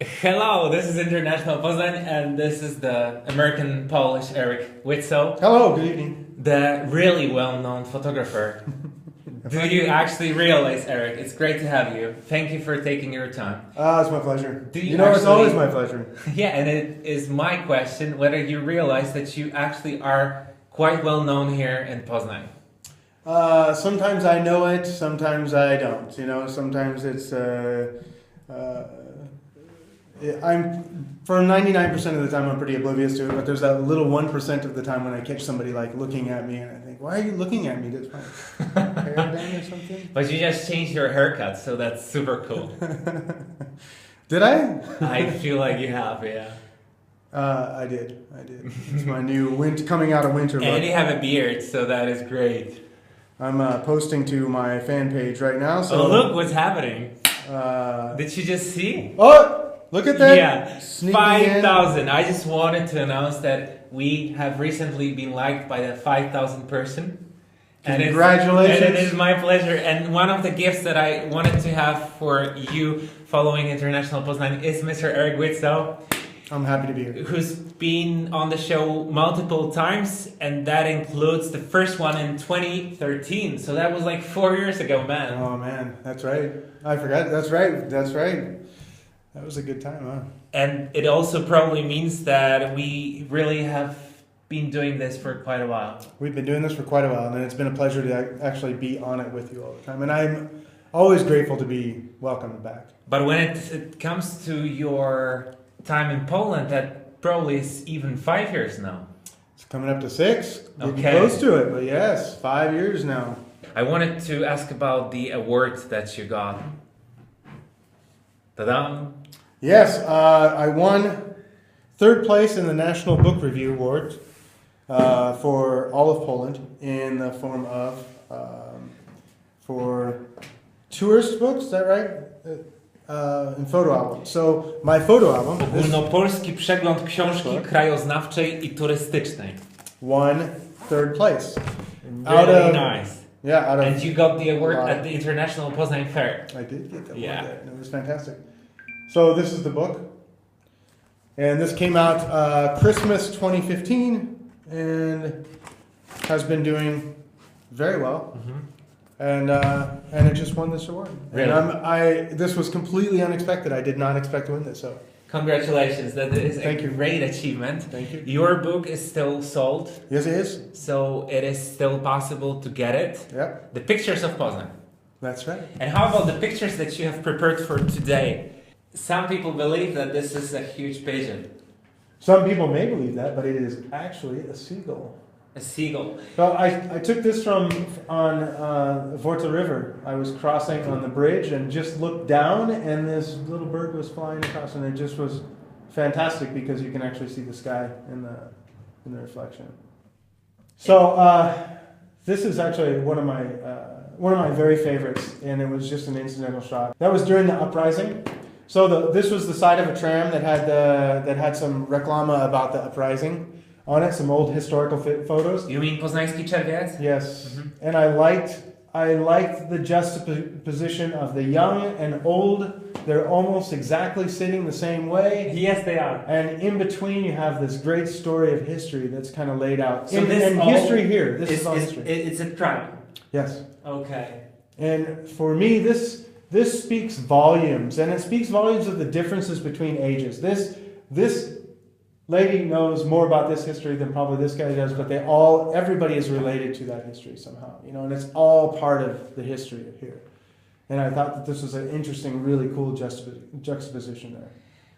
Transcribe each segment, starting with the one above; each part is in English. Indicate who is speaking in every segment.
Speaker 1: Hello, this is International Poznań, and this is the American Polish Erik Witsoe,
Speaker 2: Hello, good evening.
Speaker 1: the really well-known photographer. Do you actually realize, Erik? It's great to have you. Thank you for taking your time.
Speaker 2: It's my pleasure.
Speaker 1: Do
Speaker 2: you know, it's always my pleasure.
Speaker 1: Yeah, and it is my question whether you realize that you actually are quite well known here in Poznań.
Speaker 2: Sometimes I know it, sometimes I don't. You know, sometimes it's I'm for 99% of the time I'm pretty oblivious to it, but there's that little 1% of the time when I catch somebody like looking at me and I think, why are you looking at me? Does my hair down or something?
Speaker 1: But you just changed your haircut, so that's super cool.
Speaker 2: Did I?
Speaker 1: I feel like you have, yeah.
Speaker 2: I did. It's my new coming out of winter look.
Speaker 1: And you have a beard, so that is great.
Speaker 2: I'm posting to my fan page right now. So
Speaker 1: oh, look what's happening. Did you just see?
Speaker 2: Oh! Look at that!
Speaker 1: Yeah, 5,000. I just wanted to announce that we have recently been liked by the 5,000 person.
Speaker 2: Congratulations!
Speaker 1: And it is my pleasure. And one of the gifts that I wanted to have for you following International Poznań is Mr. Erik Witsoe.
Speaker 2: I'm happy to be here.
Speaker 1: Who's been on the show multiple times, and that includes the first one in 2013. So that was like 4 years ago, man.
Speaker 2: Oh man, that's right. I forgot. That's right. That was a good time, huh?
Speaker 1: And it also probably means that we really have been doing this for quite a while.
Speaker 2: We've been doing this for quite a while, and it's been a pleasure to actually be on it with you all the time. And I'm always grateful to be welcomed back.
Speaker 1: But when it comes to your time in Poland, that probably is even 5 years now.
Speaker 2: It's coming up to 6. Getting
Speaker 1: Okay.
Speaker 2: close to it, but yes, 5 years now.
Speaker 1: I wanted to ask about the award that you got. Ta-da!
Speaker 2: Yes, I won 3rd place in the National Book Review Award for all of Poland in the form of for tourist books. Is that right? And photo album. So my photo album.
Speaker 1: Ogólnopolski przegląd książki krajoznawczej i turystycznej.
Speaker 2: Won 3rd place.
Speaker 1: Really nice.
Speaker 2: Yeah,
Speaker 1: and you got the award at the International Poznań Fair.
Speaker 2: I did get that
Speaker 1: yeah.
Speaker 2: award there, and it was fantastic. So this is the book, and this came out Christmas 2015, and has been doing very well.
Speaker 1: Mm-hmm.
Speaker 2: And it just won this award.
Speaker 1: Really?
Speaker 2: And this was completely unexpected. I did not expect to win this. So
Speaker 1: congratulations! That is
Speaker 2: Thank you.
Speaker 1: Great achievement.
Speaker 2: Thank you.
Speaker 1: Your book is still sold.
Speaker 2: Yes, it is.
Speaker 1: So it is still possible to get it.
Speaker 2: Yep.
Speaker 1: The Pictures of Poznań.
Speaker 2: That's right.
Speaker 1: And how about the pictures that you have prepared for today? Some people believe that this is a huge pigeon.
Speaker 2: Some people may believe that, but it is actually a seagull.
Speaker 1: A seagull.
Speaker 2: Well, I took this from on Vorta River. I was crossing on the bridge and just looked down, and this little bird was flying across, and it just was fantastic because you can actually see the sky in the reflection. So this is actually one of my very favorites, and it was just an incidental shot. That was during the uprising. So this was the side of a tram that had some reklama about the uprising on it, some old historical photos.
Speaker 1: You mean Poznański Czerwiec?
Speaker 2: Yes.
Speaker 1: Mm-hmm.
Speaker 2: And I liked the juxtaposition of the young and old. They're almost exactly sitting the same way.
Speaker 1: Yes, they are.
Speaker 2: And in between you have this great story of history that's kind of laid out.
Speaker 1: So
Speaker 2: history here. This is all history.
Speaker 1: It's a tram.
Speaker 2: Yes.
Speaker 1: Okay.
Speaker 2: And for me, this speaks volumes, and it speaks volumes of the differences between ages. This lady knows more about this history than probably this guy does, but everybody is related to that history somehow, you know, and it's all part of the history of here. And I thought that this was an interesting, really cool juxtaposition there.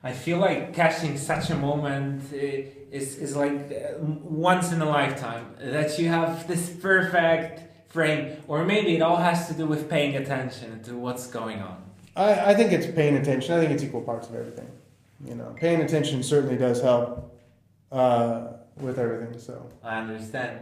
Speaker 1: I feel like catching such a moment is like once in a lifetime, that you have this perfect frame, or maybe it all has to do with paying attention to what's going on.
Speaker 2: I think it's paying attention. I think it's equal parts of everything. You know, paying attention certainly does help with everything. So
Speaker 1: I understand.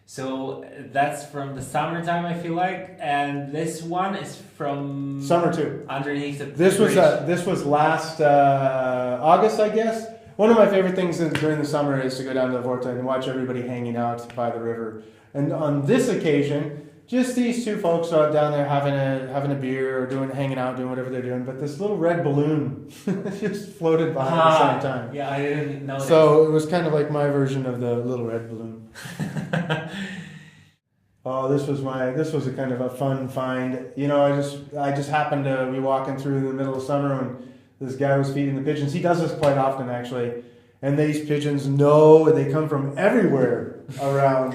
Speaker 1: So that's from the summertime, I feel like, and this one is from
Speaker 2: summer too.
Speaker 1: Underneath the
Speaker 2: This was last August, I guess. One of my favorite things during the summer is to go down to Vorta and watch everybody hanging out by the river. And on this occasion, just these two folks are out down there having a beer or hanging out, doing whatever they're doing. But this little red balloon just floated by at the same time.
Speaker 1: Yeah, I didn't know.
Speaker 2: So it was kind of like my version of the little red balloon. Oh, this was a kind of a fun find. You know, I just happened to be walking through the middle of summer when this guy was feeding the pigeons. He does this quite often, actually. And these pigeons know they come from everywhere around.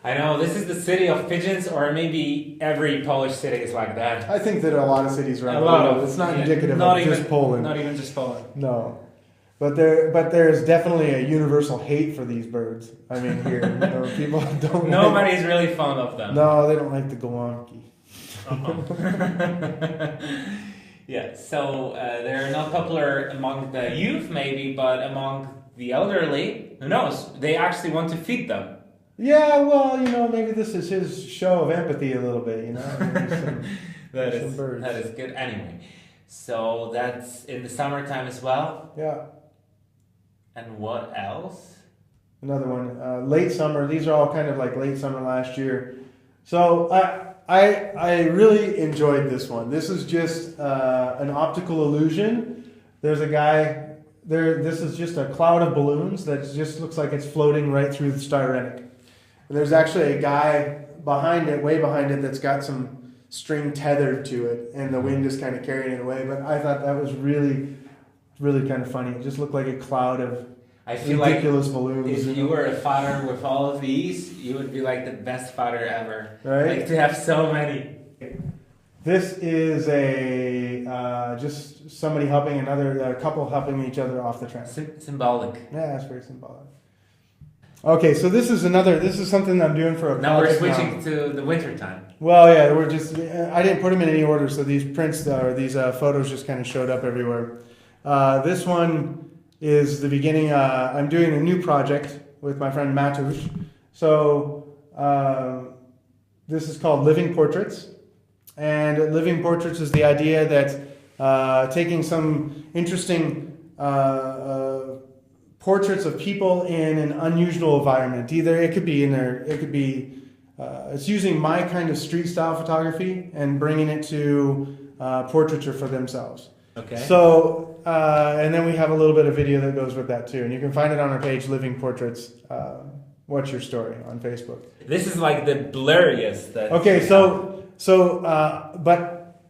Speaker 1: I know, this is the city of pigeons, or maybe every Polish city is like that.
Speaker 2: I think that a lot of cities around Poland. It's not indicative of just Poland.
Speaker 1: Not even just Poland.
Speaker 2: No. But there's definitely a universal hate for these birds. I mean, here, you know, people don't.
Speaker 1: Nobody's really fond of them.
Speaker 2: No, they don't like the gołąbki.
Speaker 1: Yeah, so they're not popular among the youth, maybe, but among the elderly, who knows? They actually want to feed them.
Speaker 2: Yeah, well, you know, maybe this is his show of empathy a little bit, you know.
Speaker 1: That is good. Anyway, so that's in the summertime as well.
Speaker 2: Yeah.
Speaker 1: And what else?
Speaker 2: Another one, late summer. These are all kind of like late summer last year. So I really enjoyed this one. This is just an optical illusion. There's a guy there. This is just a cloud of balloons that just looks like it's floating right through the styrenic. And there's actually a guy behind it, way behind it, that's got some string tethered to it, and the wind is kind of carrying it away. But I thought that was really, really kind of funny. It just looked like a cloud of ridiculous balloons.
Speaker 1: If you were a father with all of these, you would be like the best father ever.
Speaker 2: Right?
Speaker 1: Like to have so many.
Speaker 2: This is just somebody helping a couple helping each other off the train.
Speaker 1: Symbolic.
Speaker 2: Yeah, it's very symbolic. Okay, so this is something I'm doing for a
Speaker 1: now we're
Speaker 2: project
Speaker 1: switching to the winter time.
Speaker 2: Well, yeah, I didn't put them in any order, so these prints or these photos just kind of showed up everywhere. This one is the beginning. I'm doing a new project with my friend Matusz. So this is called Living Portraits. And Living Portraits is the idea that taking some interesting portraits of people in an unusual environment. Either it could be it's using my kind of street style photography and bringing it to portraiture for themselves.
Speaker 1: Okay.
Speaker 2: So, and then we have a little bit of video that goes with that too. And you can find it on our page, Living Portraits. What's Your Story on Facebook.
Speaker 1: This is like the blurriest.
Speaker 2: Okay, but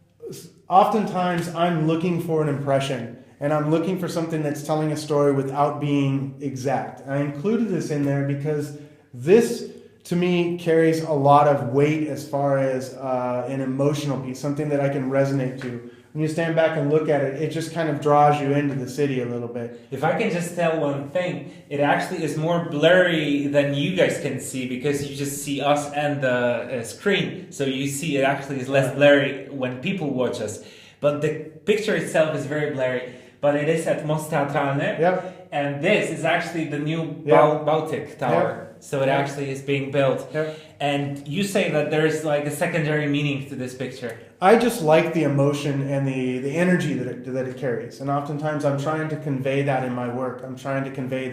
Speaker 2: oftentimes I'm looking for an impression. And I'm looking for something that's telling a story without being exact. I included this in there because this, to me, carries a lot of weight as far as an emotional piece, something that I can resonate to. When you stand back and look at it, it just kind of draws you into the city a little bit.
Speaker 1: If I can just tell one thing, it actually is more blurry than you guys can see because you just see us and the screen. So you see it actually is less blurry when people watch us. But the picture itself is very blurry. But it is at Most Teatralny.
Speaker 2: Yep.
Speaker 1: And this is actually the new Baltic Tower. Yep. So it actually is being built. Yep. And you say that there is like a secondary meaning to this picture.
Speaker 2: I just like the emotion and the energy that it carries. And oftentimes I'm trying to convey that in my work. I'm trying to convey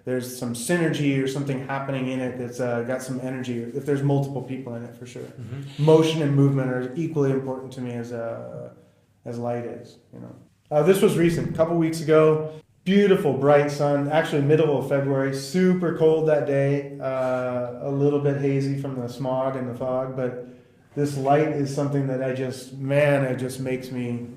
Speaker 2: there's some synergy or something happening in it that's got some energy. If there's multiple people in it, for sure. Mm-hmm. Motion and movement are equally important to me as light is, you know. This was recent, a couple weeks ago. Beautiful, bright sun. Actually, middle of February. Super cold that day. A little bit hazy from the smog and the fog. But this light is something that it just makes me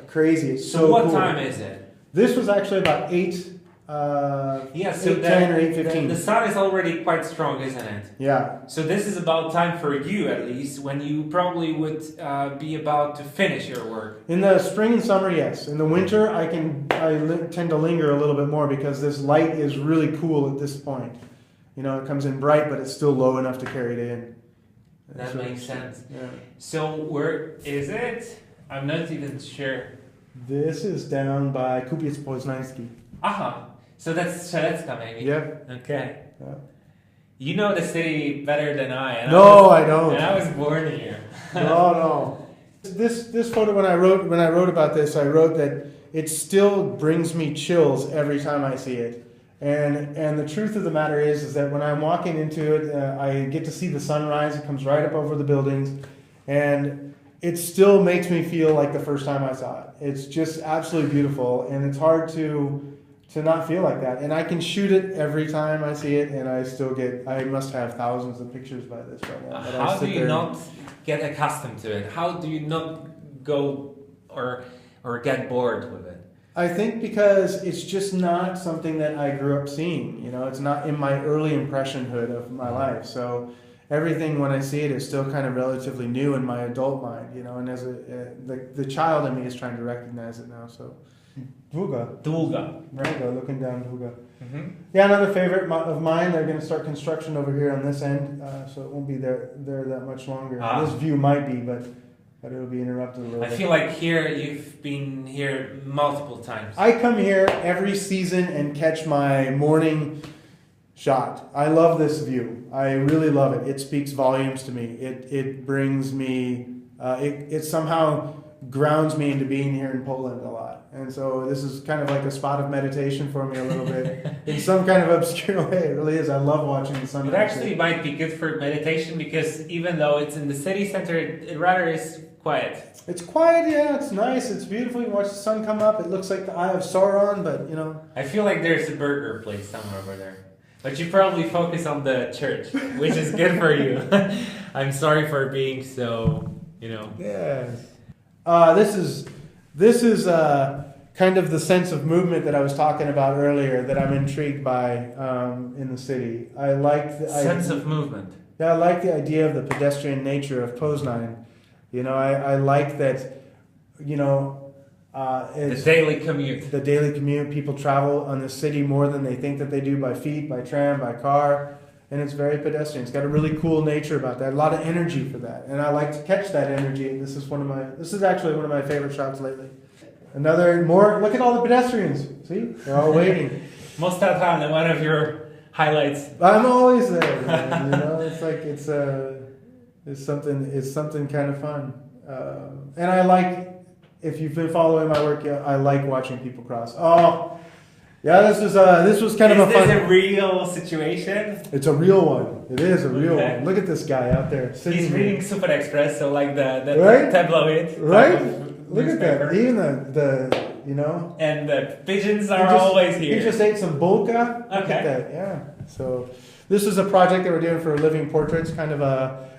Speaker 2: crazy. It's so
Speaker 1: what
Speaker 2: cool.
Speaker 1: Time is it?
Speaker 2: This was actually about 8.
Speaker 1: So
Speaker 2: 8:10 or 8:15.
Speaker 1: The sun is already quite strong, isn't it?
Speaker 2: Yeah.
Speaker 1: So this is about time for you, at least, when you probably would be about to finish your work.
Speaker 2: In the spring and summer, yes. In the winter, I tend to linger a little bit more because this light is really cool at this point. You know, it comes in bright, but it's still low enough to carry it in.
Speaker 1: That makes sense.
Speaker 2: Yeah.
Speaker 1: So where is it? I'm not even sure.
Speaker 2: This is down by Kupiec Poznański.
Speaker 1: Aha. So that's Strzelecka, maybe?
Speaker 2: Yep.
Speaker 1: Okay.
Speaker 2: Yeah.
Speaker 1: You know the city better than I.
Speaker 2: I don't.
Speaker 1: And I was born here.
Speaker 2: No. This photo, when I wrote about this, I wrote that it still brings me chills every time I see it. And the truth of the matter is that when I'm walking into it, I get to see the sunrise. It comes right up over the buildings, and it still makes me feel like the first time I saw it. It's just absolutely beautiful, and it's hard to not feel like that. And I can shoot it every time I see it, and I must have thousands of pictures by this right now.
Speaker 1: How do you not get accustomed to it? How do you not go or get bored with it?
Speaker 2: I think because it's just not something that I grew up seeing. It's not in my early impressionhood of my life. So everything when I see it is still kind of relatively new in my adult mind. And as the child in me is trying to recognize it now. So Długa. Right, looking down Długa. Mm-hmm. Yeah, another favorite of mine. They're going to start construction over here on this end, so it won't be there that much longer. This view might be, but it'll be interrupted a little bit.
Speaker 1: I feel like here you've been here multiple times.
Speaker 2: I come here every season and catch my morning shot. I love this view. I really love it. It speaks volumes to me. It brings me. It somehow grounds me into being here in Poland a lot. And so this is kind of like a spot of meditation for me a little bit in some kind of obscure way. It really is. I love watching the sun.
Speaker 1: It actually might be good for meditation because even though it's in the city center, it rather is quiet.
Speaker 2: It's quiet, yeah. It's nice. It's beautiful. You watch the sun come up. It looks like the Eye of Sauron, but
Speaker 1: I feel like there's a burger place somewhere over there. But you probably focus on the church, which is good for you. I'm sorry for being so,
Speaker 2: Yes. This is kind of the sense of movement that I was talking about earlier that I'm intrigued by in the city. I like the
Speaker 1: sense of movement.
Speaker 2: Yeah, I like the idea of the pedestrian nature of Poznań. I like that.
Speaker 1: The daily commute.
Speaker 2: The daily commute. People travel on the city more than they think that they do by feet, by tram, by car. And it's very pedestrian. It's got a really cool nature about that. A lot of energy for that. And I like to catch that energy. This is actually one of my favorite shots lately. Look at all the pedestrians. See? They're all waiting.
Speaker 1: Most of the time, one of your highlights.
Speaker 2: I'm always there. It's like, it's something kind of fun. And I like, if you've been following my work, I like watching people cross. Oh, yeah, this was kind of a fun.
Speaker 1: Is this a real situation?
Speaker 2: It's a real one. It is a real one. Look at this guy out there.
Speaker 1: He's reading Super Express, so like the
Speaker 2: right?
Speaker 1: tabloid.
Speaker 2: Right? Look at that. Even the
Speaker 1: And the pigeons are always here.
Speaker 2: He just ate some bulka.
Speaker 1: Okay.
Speaker 2: Look at that. Yeah. So this is a project that we're doing for Living Portraits, kind of a.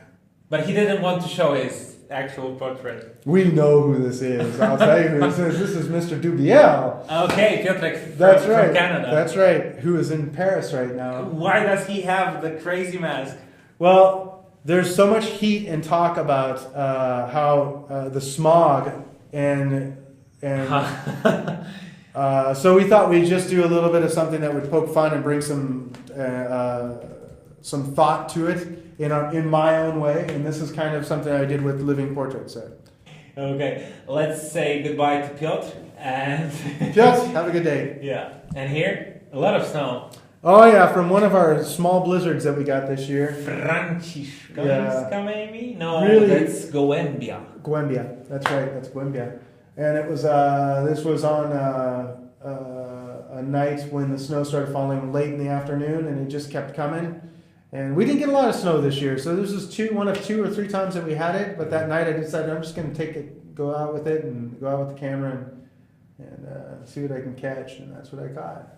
Speaker 1: But he didn't want to show his actual portrait.
Speaker 2: We know who this is. I'll tell you who this is. This is Mr. Dubiel.
Speaker 1: Okay, Piotrek
Speaker 2: from
Speaker 1: Canada.
Speaker 2: That's right. Who is in Paris right now.
Speaker 1: Why does he have the crazy mask?
Speaker 2: Well, there's so much heat and talk about how the smog and so we thought we'd just do a little bit of something that would poke fun and bring some thought to it in my own way, and this is kind of something I did with Living Portraits.
Speaker 1: Okay, let's say goodbye to Piotr and
Speaker 2: Piotr, have a good day.
Speaker 1: Yeah, and here a lot of snow.
Speaker 2: Oh yeah, from one of our small blizzards that we got this year.
Speaker 1: Franciszkańska maybe? No,
Speaker 2: really?
Speaker 1: That's Gołębia.
Speaker 2: Gołębia, that's right, that's Gołębia. And it was this was on a night when the snow started falling late in the afternoon, and it just kept coming. And we didn't get a lot of snow this year, so this was one of 2 or 3 times that we had it. But that night I decided I'm just going to go out with it, and go out with the camera and see what I can catch, and that's what I caught.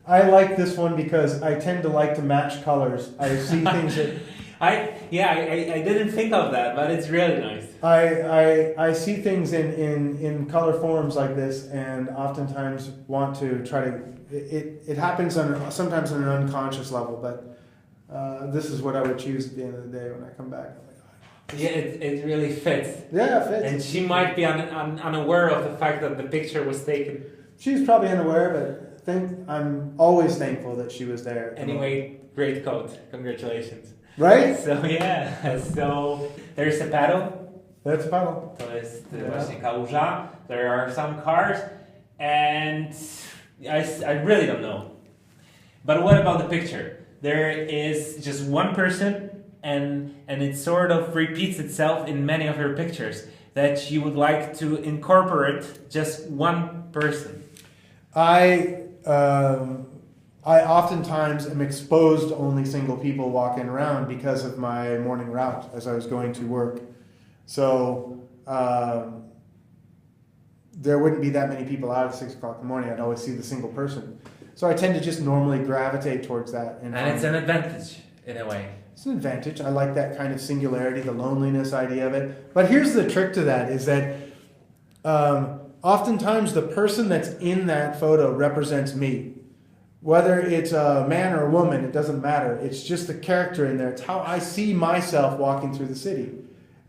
Speaker 2: I like this one because I tend to like to match colors. I see things that
Speaker 1: I didn't think of that, but it's really nice.
Speaker 2: I see things in color forms like this, and oftentimes want to try to. It happens sometimes on an unconscious level, but. This is what I would choose at the end of the day when I come back.
Speaker 1: Yeah, it really fits.
Speaker 2: Yeah, it fits.
Speaker 1: And she might be unaware of the fact that the picture was taken.
Speaker 2: She's probably unaware, but I'm always thankful that she was there.
Speaker 1: Anyway, great coat. Congratulations.
Speaker 2: Right?
Speaker 1: So yeah, so there's a paddle.
Speaker 2: That's a paddle.
Speaker 1: To jest właśnie kałuża. There are some cars, and I really don't know. But what about the picture? There is just one person, and it sort of repeats itself in many of her pictures, that you would like to incorporate just one person.
Speaker 2: I I oftentimes am exposed to only single people walking around because of my morning route as I was going to work. So there wouldn't be that many people out at 6 o'clock in the morning. I'd always see the single person. So I tend to just normally gravitate towards that.
Speaker 1: And it's an advantage in a way.
Speaker 2: It's an advantage. I like that kind of singularity, the loneliness idea of it. But here's the trick to that is that oftentimes the person that's in that photo represents me. Whether it's a man or a woman, it doesn't matter. It's just the character in there. It's how I see myself walking through the city.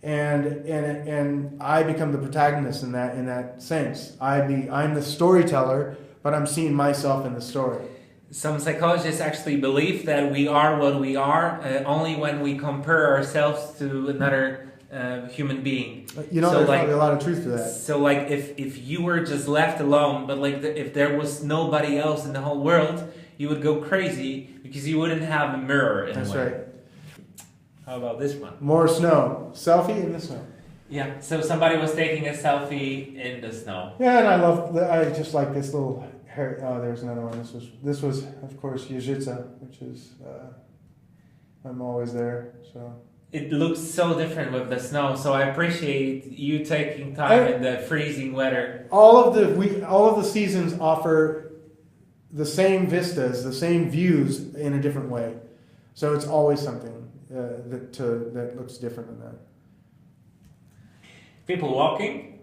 Speaker 2: And I become the protagonist in that sense. I'm the storyteller, but I'm seeing myself in the story.
Speaker 1: Some psychologists actually believe that we are what we are only when we compare ourselves to another human being.
Speaker 2: You know,
Speaker 1: so
Speaker 2: there's
Speaker 1: like,
Speaker 2: probably a lot of truth to that.
Speaker 1: So like if you were just left alone, but like if there was nobody else in the whole world, you would go crazy because you wouldn't have a mirror in
Speaker 2: That's
Speaker 1: a way.
Speaker 2: right.
Speaker 1: How about this one?
Speaker 2: More snow. Selfie in the snow.
Speaker 1: Yeah, so somebody was taking a selfie in the snow.
Speaker 2: Yeah, and I just like this little hair. Oh, there's another one. This was of course Jižica, which is I'm always there. So
Speaker 1: it looks so different with the snow. So I appreciate you taking time in the freezing weather.
Speaker 2: All of the seasons offer the same vistas, the same views in a different way. So it's always something that looks different than that.
Speaker 1: People walking,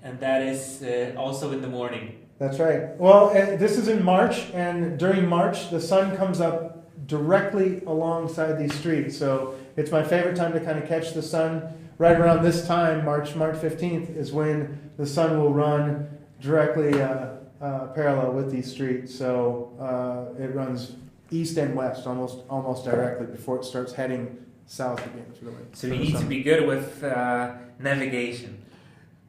Speaker 1: and that is also in the morning.
Speaker 2: That's right. Well, this is in March, and during March, the sun comes up directly alongside these streets. So it's my favorite time to kind of catch the sun. Right around this time, March 15th, is when the sun will run directly parallel with these streets. So it runs east and west, almost directly before it starts heading south again.
Speaker 1: So you need to be good with navigation.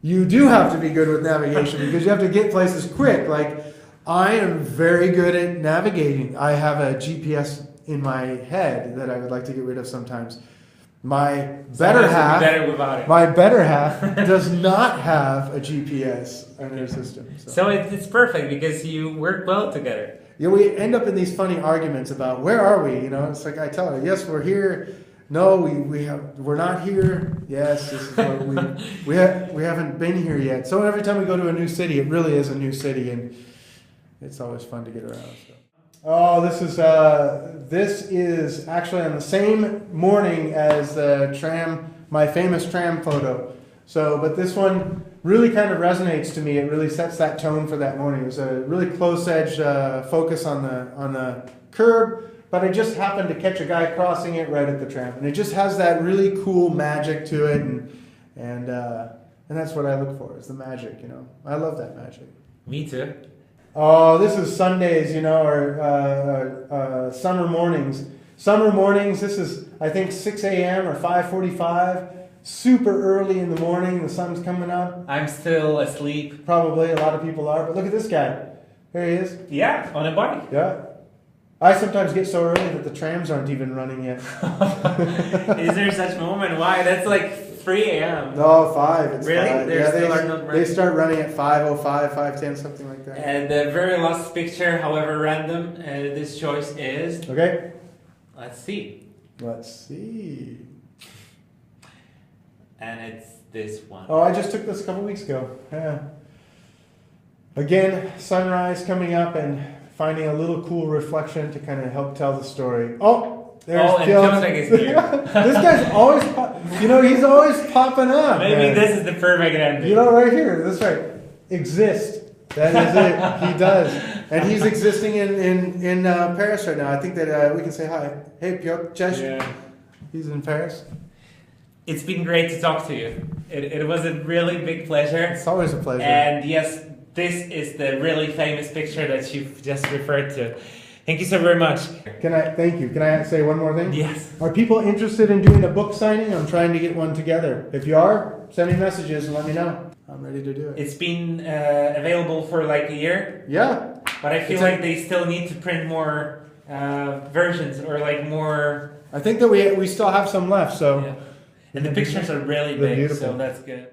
Speaker 2: You do have to be good with navigation because you have to get places quick. Like, I am very good at navigating. I have a GPS in my head that I would like to get rid of sometimes. My better half does not have a GPS in their system.
Speaker 1: So it's perfect because you work well together.
Speaker 2: Yeah, we end up in these funny arguments about where are we? You know, it's like I tell her, yes, we're here. No, we're not here. Yes, this is what we haven't been here yet. So every time we go to a new city, it really is a new city, and it's always fun to get around. So. Oh, this is actually on the same morning as the tram, my famous tram photo. So, but this one really kind of resonates to me. It really sets that tone for that morning. It was a really close edge focus on the curb. But I just happened to catch a guy crossing it right at the tram, and it just has that really cool magic to it, and that's what I look for, is the magic. You know, I love that magic.
Speaker 1: Me too.
Speaker 2: Oh, this is Sundays, you know, or summer mornings. Summer mornings. This is, I think, 6 a.m. or 5:45. Super early in the morning. The sun's coming up.
Speaker 1: I'm still asleep.
Speaker 2: Probably a lot of people are, but look at this guy. Here he is.
Speaker 1: Yeah, on a bike.
Speaker 2: Yeah. I sometimes get so early that the trams aren't even running yet.
Speaker 1: Is there such moment? Why? That's like 3 a.m.
Speaker 2: No, 5. It's
Speaker 1: really?
Speaker 2: 5. They start running at 5:05, 5:10, something like that.
Speaker 1: And the very last picture, however random this choice is.
Speaker 2: Okay.
Speaker 1: Let's see. And it's this one.
Speaker 2: Oh, I just took this a couple weeks ago. Yeah. Again, sunrise coming up and finding a little cool reflection to kind of help tell the story. Oh, there's
Speaker 1: Piotrek is here.
Speaker 2: This guy's always, he's always popping up.
Speaker 1: Maybe this is the perfect ending.
Speaker 2: You know, right here. That's right. Exist. That is it. He does, and he's existing in Paris right now. I think that we can say hi. Hey, Piotr.
Speaker 1: Yeah.
Speaker 2: He's in Paris.
Speaker 1: It's been great to talk to you. It was a really big pleasure.
Speaker 2: It's always a pleasure.
Speaker 1: And yes, this is the really famous picture that you've just referred to. Thank you so very much.
Speaker 2: Thank you. Can I say one more thing?
Speaker 1: Yes.
Speaker 2: Are people interested in doing a book signing? I'm trying to get one together. If you are, send me messages and let me know. I'm ready to do it.
Speaker 1: It's been available for like a year.
Speaker 2: Yeah.
Speaker 1: But I feel like they still need to print more versions or like more.
Speaker 2: I think that we still have some left, so.
Speaker 1: Yeah. And the pictures are really big, so that's good.